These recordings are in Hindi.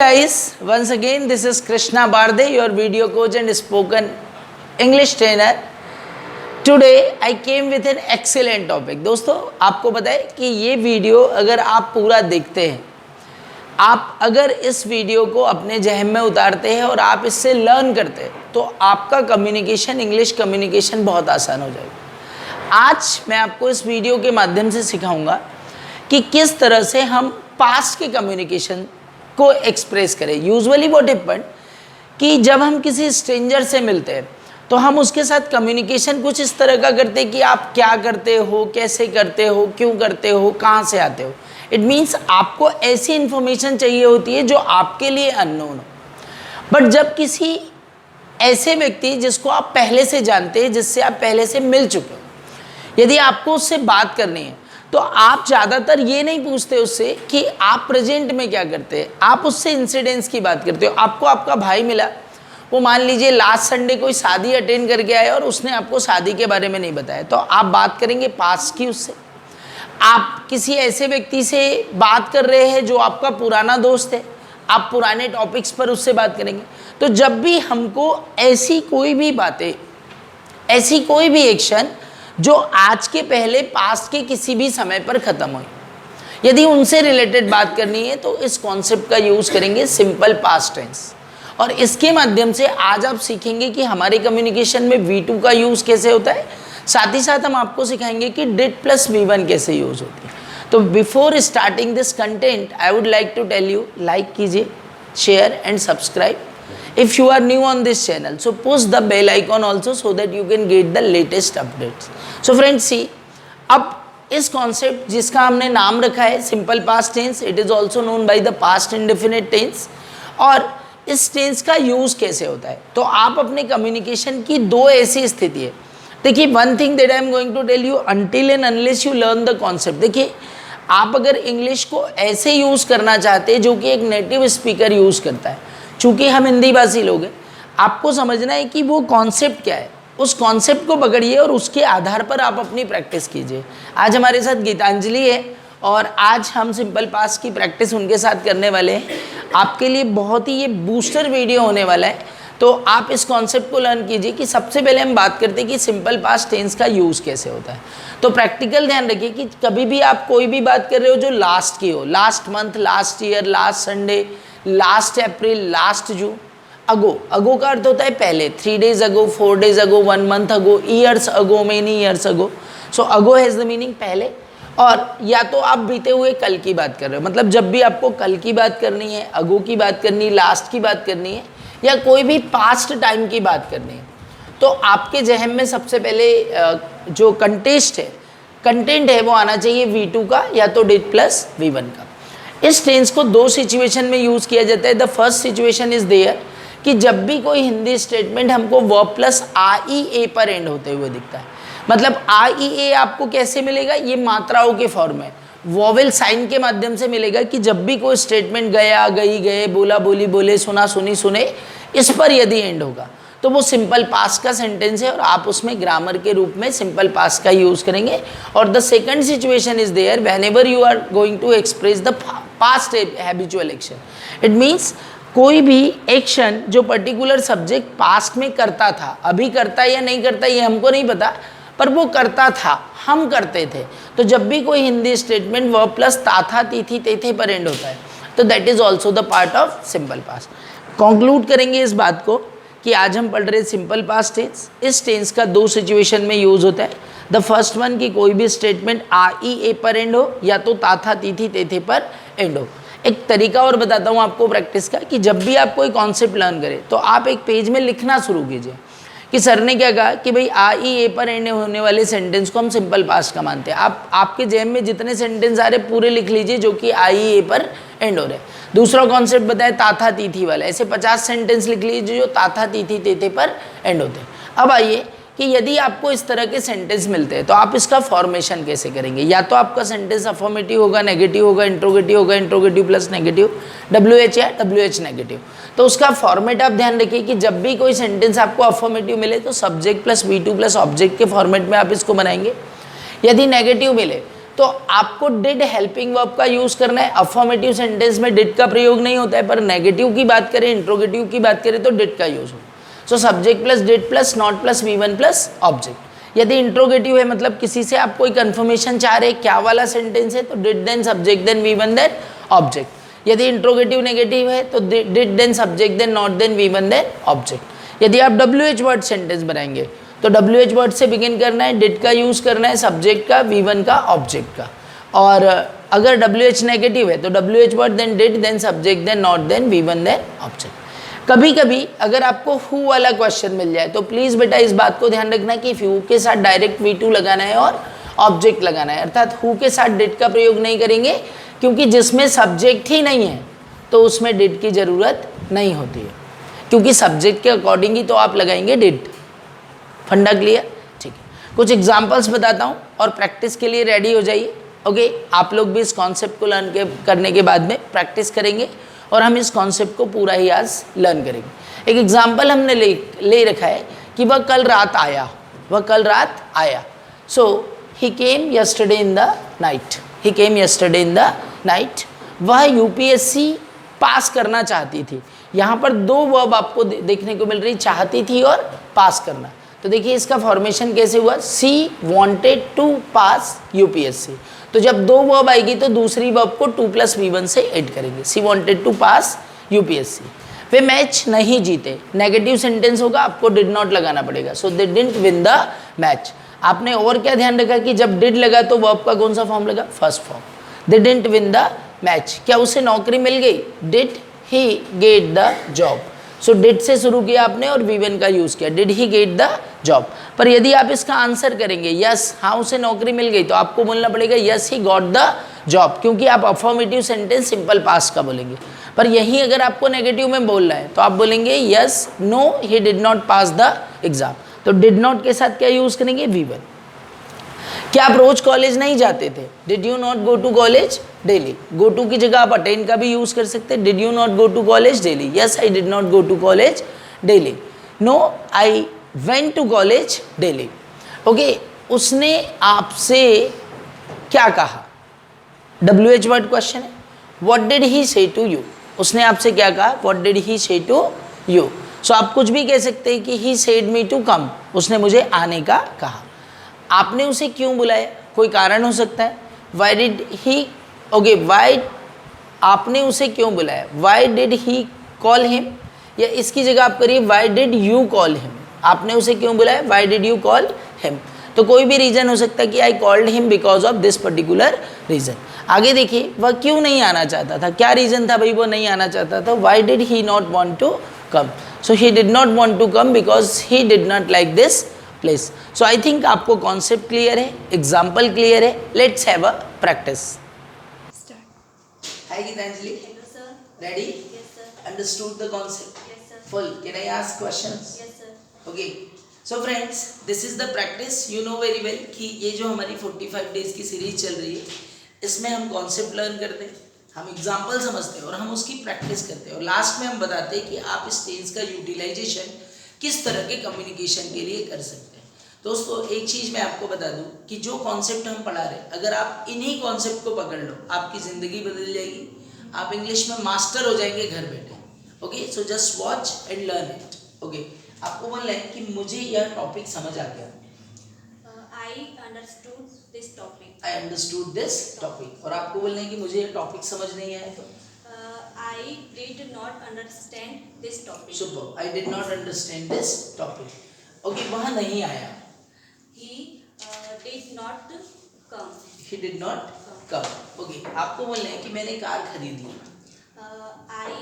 Guys, once again this is Krishna Barde, your video coach and spoken English trainer. Today I came with an excellent topic. दोस्तों आपको पता है कि ये वीडियो अगर आप पूरा देखते हैं, आप अगर इस वीडियो को अपने जहन में उतारते हैं और आप इससे लर्न करते हैं तो आपका कम्युनिकेशन, इंग्लिश कम्युनिकेशन बहुत आसान हो जाएगा। आज मैं आपको इस वीडियो के माध्यम से सिखाऊंगा कि किस तरह से हम पास्ट के कम्युनिकेशन को एक्सप्रेस करें। यूजुअली व्हाट हैपन कि जब हम किसी स्ट्रेंजर से मिलते हैं तो हम उसके साथ कम्युनिकेशन कुछ इस तरह का करते हैं कि आप क्या करते हो, कैसे करते हो, क्यों करते हो, कहाँ से आते हो। इट मीन्स आपको ऐसी इन्फॉर्मेशन चाहिए होती है जो आपके लिए अननोन हो। बट जब किसी ऐसे व्यक्ति जिसको आप पहले से जानते हैं, जिससे आप पहले से मिल चुके हो, यदि आपको उससे बात करनी है तो आप ज़्यादातर ये नहीं पूछते उससे कि आप प्रेजेंट में क्या करते हैं, आप उससे इंसिडेंट्स की बात करते हो। आपको आपका भाई मिला, वो मान लीजिए लास्ट संडे कोई शादी अटेंड करके आया और उसने आपको शादी के बारे में नहीं बताया, तो आप बात करेंगे पास्ट की उससे। आप किसी ऐसे व्यक्ति से बात कर रहे हैं जो आपका पुराना दोस्त है, आप पुराने टॉपिक्स पर उससे बात करेंगे। तो जब भी हमको ऐसी कोई भी बातें, ऐसी कोई भी एक्शन जो आज के पहले पास्ट के किसी भी समय पर ख़त्म हुई, यदि उनसे रिलेटेड बात करनी है तो इस कॉन्सेप्ट का यूज़ करेंगे सिंपल पास्ट टेंस। और इसके माध्यम से आज आप सीखेंगे कि हमारे कम्युनिकेशन में V2 का यूज़ कैसे होता है। साथ ही साथ हम आपको सिखाएंगे कि डिड प्लस V1 कैसे यूज़ होती है। तो before starting this content I would like to tell you, like कीजिए, share and subscribe if you are new on this channel, so push the bell icon also so that you can get the latest updates. So friends see, अब इस कॉन्सेप्ट जिसका हमने नाम रखा है simple past tense, it is also known by the past indefinite tense. और इस टेंस का यूज़ कैसे होता है, तो आप अपने कम्युनिकेशन की दो ऐसी स्थिति है। देखिए, one thing that I am going to tell you, until and unless you learn the concept. देखिए, आप अगर इंग्लिश को ऐसे यूज़ करना चाहते हैं जो कि एक नेटिव स्पीकर यूज़ करता है, चूँकि हम हिंदी भाषी लोग हैं, आपको समझना है कि वो कॉन्सेप्ट क्या है। उस कॉन्सेप्ट को पकड़िए और उसके आधार पर आप अपनी प्रैक्टिस कीजिए। आज हमारे साथ गीतांजलि है और आज हम सिंपल पास्ट की प्रैक्टिस उनके साथ करने वाले हैं। आपके लिए बहुत ही ये बूस्टर वीडियो होने वाला है, तो आप इस कॉन्सेप्ट को लर्न कीजिए कि सबसे पहले हम बात करते हैं कि सिंपल पास्ट टेंस का यूज़ कैसे होता है। तो प्रैक्टिकल ध्यान रखिए कि कभी भी आप कोई भी बात कर रहे हो जो लास्ट की हो, last month, last year, last Sunday, last April, last June, ago का अर्थ होता है पहले, 3 days ago, 4 days ago, 1 month ago, years ago, many years ago. So ago has the meaning पहले। और या तो आप बीते हुए कल की बात कर रहे हो, मतलब जब भी आपको कल की बात करनी है, अगो की बात करनी है, लास्ट की बात करनी है, या कोई भी पास्ट टाइम की बात करनी है, तो आपके जहन में सबसे पहले जो कंटेंट है वो आना चाहिए V2 का या तो डिड प्लस V1 का। इस टेंस को दो सिचुएशन में यूज़ किया जाता है। The first situation is there कि जब भी कोई हिंदी स्टेटमेंट हमको वर्ब प्लस IEA पर एंड होते हुए दिखता है, मतलब IEA आपको कैसे मिलेगा, ये मात्राओं के फॉर्म में वोवेल साइन के माध्यम से मिलेगा कि जब भी कोई स्टेटमेंट गया, गई, गए, बोला, बोली, बोले, सुना, सुनी, सुने, इस पर यदि एंड होगा तो वो सिंपल पास्ट का सेंटेंस है और आप उसमें ग्रामर के रूप में सिंपल पास्ट का यूज़ करेंगे। और the second situation is there whenever you are going to express the past habitual action. It means कोई भी एक्शन जो पर्टिकुलर सब्जेक्ट पास्ट में करता था, अभी करता है या नहीं करता ये हमको नहीं पता, पर वो करता था, हम करते थे। तो जब भी कोई हिंदी स्टेटमेंट वर्ब प्लस था, थी, थे पर एंड होता है तो that is also the part of simple past. Conclude करेंगे इस बात को कि आज हम पढ़ रहे सिंपल पास्ट टेंस। इस टेंस का दो सिचुएशन में यूज़ होता है। द फर्स्ट वन कि कोई भी स्टेटमेंट IEA पर एंड हो या तो था, थी, थे पर एंड हो। एक तरीका और बताता हूँ आपको प्रैक्टिस का कि जब भी आप कोई कॉन्सेप्ट लर्न करें तो आप एक पेज में लिखना शुरू कीजिए कि सर ने क्या कहा कि भाई IEA पर एंड होने वाले सेंटेंस को हम सिंपल पास्ट का मानते हैं। आप आपके जहन में जितने सेंटेंस आ रहे पूरे लिख लीजिए जो कि IEA पर एंड हो रहे। दूसरा कॉन्सेप्ट बताया था, थी वाला, ऐसे 50 सेंटेंस लिख लीजिए जो था, थी, थे पर एंड होते हैं। अब आइए कि यदि आपको इस तरह के सेंटेंस मिलते हैं तो आप इसका फॉर्मेशन कैसे करेंगे। या तो आपका सेंटेंस अफर्मेटिव होगा, नेगेटिव होगा, इंट्रोगेटिव होगा, इंट्रोगेटिव प्लस नेगेटिव, WH या WH नेगेटिव। तो उसका फॉर्मेट आप ध्यान रखिए कि जब भी कोई सेंटेंस आपको अफर्मेटिव मिले तो subject plus V2 plus object के फॉर्मेट में आप इसको बनाएंगे। यदि नेगेटिव मिले तो आपको डिड हेल्पिंग वर्ब का यूज करना है। अफर्मेटिव सेंटेंस में डिड का प्रयोग नहीं होता है, पर नेगेटिव की बात करें, इंट्रोगेटिव की बात करें तो डिड का यूज हो। So subject plus did plus not plus V1 plus object. यदि इंट्रोगेटिव है मतलब किसी से आप कोई कंफर्मेशन चाह रहे क्या वाला सेंटेंस है, तो did then subject then V1 then object. यदि इंट्रोगेटिव नेगेटिव है तो did then subject then not then V1 then object. यदि आप WH वर्ड सेंटेंस बनाएंगे तो WH वर्ड से बिगिन करना है, डिड का यूज करना है, सब्जेक्ट का, V1 का, ऑब्जेक्ट का। और अगर WH नेगेटिव है तो WH word then did then subject then not then V1 then object. कभी कभी अगर आपको हु वाला क्वेश्चन मिल जाए तो प्लीज बेटा इस बात को ध्यान रखना कि हु के साथ डायरेक्ट V2 लगाना है और ऑब्जेक्ट लगाना है, अर्थात हु के साथ डिड का प्रयोग नहीं करेंगे, क्योंकि जिसमें सब्जेक्ट ही नहीं है तो उसमें डिड की जरूरत नहीं होती है, क्योंकि सब्जेक्ट के अकॉर्डिंग ही तो आप लगाएंगे डिड। फंडा क्लियर? ठीक है, कुछ एग्जांपल्स बताता हूँ और प्रैक्टिस के लिए रेडी हो जाइए। ओके, आप लोग भी इस कॉन्सेप्ट को लर्न करने के बाद में प्रैक्टिस करेंगे और हम इस कॉन्सेप्ट को पूरा ही आज लर्न करेंगे। एक एग्जांपल हमने ले रखा है कि वह कल रात आया, वह कल रात आया। So he came yesterday in the night, he came yesterday in the night. वह यूपीएससी पास करना चाहती थी। यहाँ पर दो वर्ब आपको देखने को मिल रही, चाहती थी और पास करना। तो देखिए इसका फॉर्मेशन कैसे हुआ, she wanted to pass UPSC. तो जब दो वर्ब आएगी तो दूसरी वर्ब को 2 + V1 से ऐड करेंगे। She wanted to pass UPSC. वे मैच नहीं जीते, नेगेटिव सेंटेंस होगा, आपको डिड नॉट लगाना पड़ेगा। So they didn't win the match. आपने और क्या ध्यान रखा कि जब डिड लगा तो वर्ब का कौन सा फॉर्म लगा, first form. They didn't win the match, क्या उसे नौकरी मिल गई, did he get the job. So did से शुरू किया आपने और V1 का यूज किया, did he get the job. पर यदि आप इसका आंसर करेंगे यस, हाँ उसे नौकरी मिल गई, तो आपको बोलना पड़ेगा yes he got the job, क्योंकि आप अफर्मेटिव सेंटेंस सिंपल पास्ट का बोलेंगे। पर यही अगर आपको नेगेटिव में बोलना है तो आप बोलेंगे yes no he did not pass the exam. तो डिड नॉट के साथ क्या यूज करेंगे, V1। क्या आप रोज कॉलेज नहीं जाते थे, did you not go to college daily. Go to की जगह आप अटेंड का भी यूज कर सकते हैं, did you not go to college daily, yes I did not go to college daily. No I went to college daily. Okay, उसने आपसे क्या कहा, WH वर्ड क्वेश्चन है। What did he say to you, उसने आपसे क्या कहा, what did he say to you. सो आप कुछ भी कह सकते हैं कि he said me to come, उसने मुझे आने का कहा। आपने उसे क्यों बुलाया, कोई कारण हो सकता है, why did he, okay why, आपने उसे क्यों बुलाया, why did he call him, या इसकी जगह आप करिए why did you call him. आपने उसे क्यों बुलाया, why did you call him. तो कोई भी रीज़न हो सकता है कि I called him because of this particular reason. आगे देखिए, वह क्यों नहीं आना चाहता था, क्या रीज़न था भाई वो नहीं आना चाहता था, why did he not want to come. So he did not want to come because he did not like this place. So I think आपको कॉन्सेप्ट क्लियर है, एग्जाम्पल क्लियर है। Let's have a practice. Hi Gitanjali, ready? Understood the concept full? Can I ask questions? Okay, so friends this is the practice. You know very well कि ये जो हमारी 45 डेज की सीरीज चल रही है, इसमें हम कॉन्सेप्ट लर्न करते हैं, हम एग्जाम्पल समझते हैं और हम उसकी प्रैक्टिस करते हैं, और लास्ट में हम बताते हैं कि आप इस टेंस का यूटिलाइजेशन किस तरह के कम्युनिकेशन के लिए कर सकते हैं। दोस्तों एक चीज़ मैं आपको बता दूं कि जो कॉन्सेप्ट हम पढ़ा रहे हैं, अगर आप इन्हीं कॉन्सेप्ट को पकड़ लो, आपकी ज़िंदगी बदल जाएगी, आप इंग्लिश में मास्टर हो जाएंगे घर बैठे। Okay, so just watch and learn it. Okay, आपको बोलना है कि मुझे यह टॉपिक समझ आ गया, I understood this topic. I understood this topic. और आपको बोलना है कि मुझे यह टॉपिक समझ नहीं आया तो I did not understand this topic. Super, I did not understand this topic. Okay, वह नहीं आया, He did not come. He did not come. Okay, आपको बोलना है कि मैंने कार खरीदी, I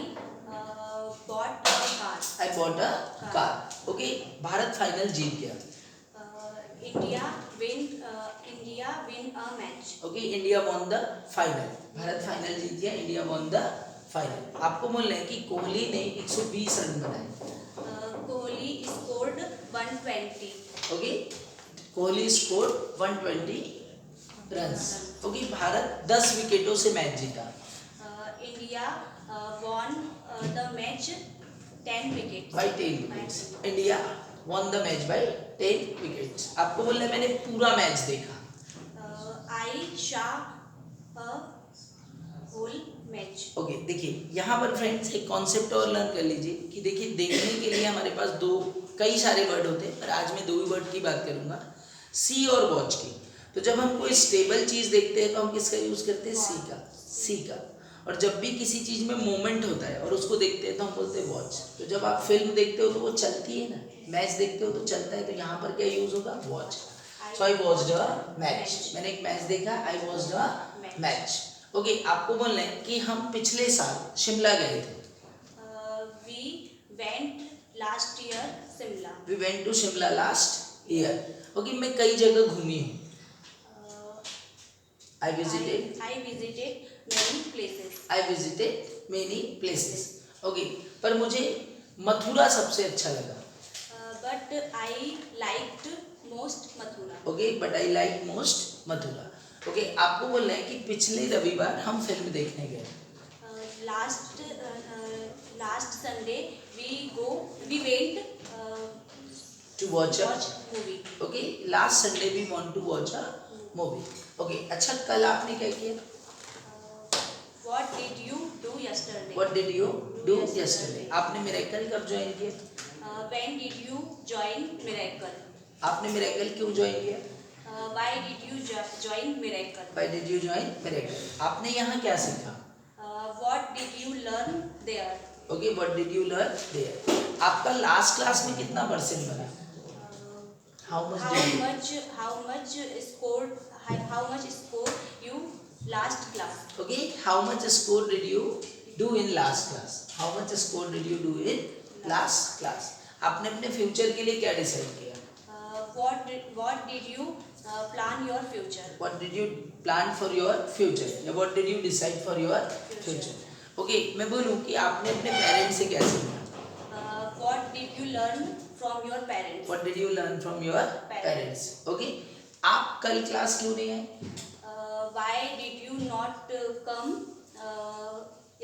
bought a car. I bought a car. Okay, भारत फाइनल जीत गया, India win a match. Okay, India won the final, भारत फाइनल जीत गया, इंडिया वॉन द फाइनल। आपको बोलना है कि कोहली ने 120 रन बनाए, Kohli scored 120. Okay, Kohli score 120 runs. Okay, Bharat 10 विकेटों से मैच जीता, India won the match 10 wickets. By 10 wickets, India won the match by 10 wickets. आपको बोलना है मैंने पूरा मैच देखा, I I saw a whole match. Okay देखिए यहाँ पर फ्रेंड्स एक कॉन्सेप्ट और लर्न कर लीजिए कि देखिए देखने के लिए हमारे पास कई सारे वर्ड होते हैं, पर आज मैं 2 ही वर्ड की बात करूँगा, सी और वॉच की। तो जब हम कोई स्टेबल चीज़ देखते हैं तो हम किसका यूज़ करते हैं? सी का। और जब भी किसी चीज़ में मूवमेंट होता है और उसको देखते हैं तो हम बोलते हैं वॉच। तो जब आप फिल्म देखते हो तो वो चलती है ना, मैच देखते हो तो चलता है, तो यहाँ पर क्या यूज़ होगा? Watch. So I watched a match, मैंने एक मैच देखा, I watched a match. Okay आपको बोलना है कि हम पिछले साल शिमला गए थे। We went last year Simla. We went to Shimla last year. Okay मैं कई जगह घूमी हूँ। I visited I visited many places. I visited many places. Okay पर मुझे मथुरा सबसे अच्छा लगा। But I liked most Mathura. Okay but I like most Mathura. Okay आपको बोलना है कि पिछले रविवार हम फिल्म देखने गए। Last Sunday we went to watch a watch movie. Okay last Sunday we want to watch a movie. Okay अच्छा कल आपने क्या किया? What did you do yesterday? What did you do yesterday? आपने मिरेकल कब ज्वाइन किया? When did you join Miracle? आपने मिरेकल क्यों ज्वाइन किया? Why did you join Miracle? Why did you join Miracle? आपने यहाँ क्या सीखा? What did you learn there? Okay what did you learn there? आपका लास्ट क्लास में कितना परसेंट बना? How much How much score you last class? Okay how much score did you do in last class? How much score did you do in last class? आपने अपने फ्यूचर के लिए क्या डिसाइड किया? What did you plan your future? What did you plan for your future? या what did you decide for your future? Okay मैं बोलूँ कि आपने अपने पेरेंट्स से क्या सीखा? What did you learn from your parents? What did you learn from your parents? Okay आप कल क्लास क्यों नहीं आए? Why did you not come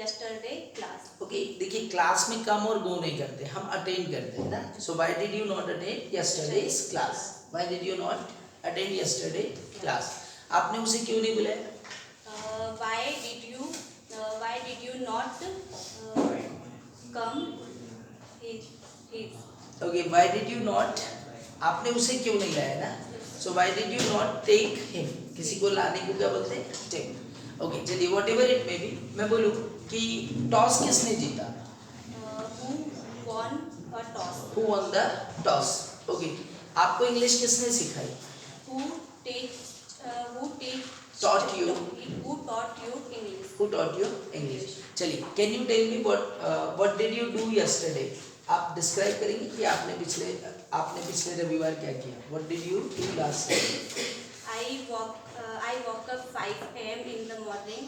yesterday class? Okay देखिए क्लास में कम और गो नहीं करते, हम अटेंड करते हैं ना। So why did you not attend yesterday's class? Why did you not attend yesterday class? आपने उसे क्यों नहीं बुलाया? Why did you not come his? Okay why did you not, आपने उसे क्यों नहीं लाया ना। So why did you not take him? किसी को लाने को क्या बोलते हैं? टेक। ओके चलिए whatever it may be, मैं बोलूँ कि टॉस किसने जीता? Who won a toss? Who won the toss? Okay आपको इंग्लिश किसने सिखाई? Who Taught you. Who taught you English? Who taught you English? चलिए can you tell me what did you do yesterday? आप डिस्क्राइब करेंगे कि आपने पिछले रविवार क्या किया? What did you do last day? I woke up 5 a.m. in the morning.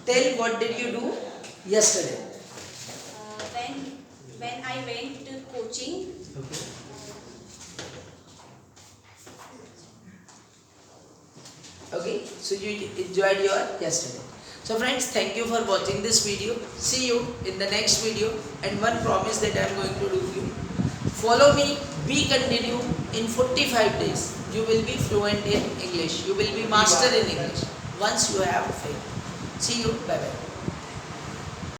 Tell what did you do yesterday? When I went to coaching. Okay. Okay, so you enjoyed your yesterday. So friends, thank you for watching this video. See you in the next video. And one promise that I am going to do to you. Follow me, be continue. In 45 days, you will be fluent in English. You will be master in English. Once you have faith. See you. Bye bye.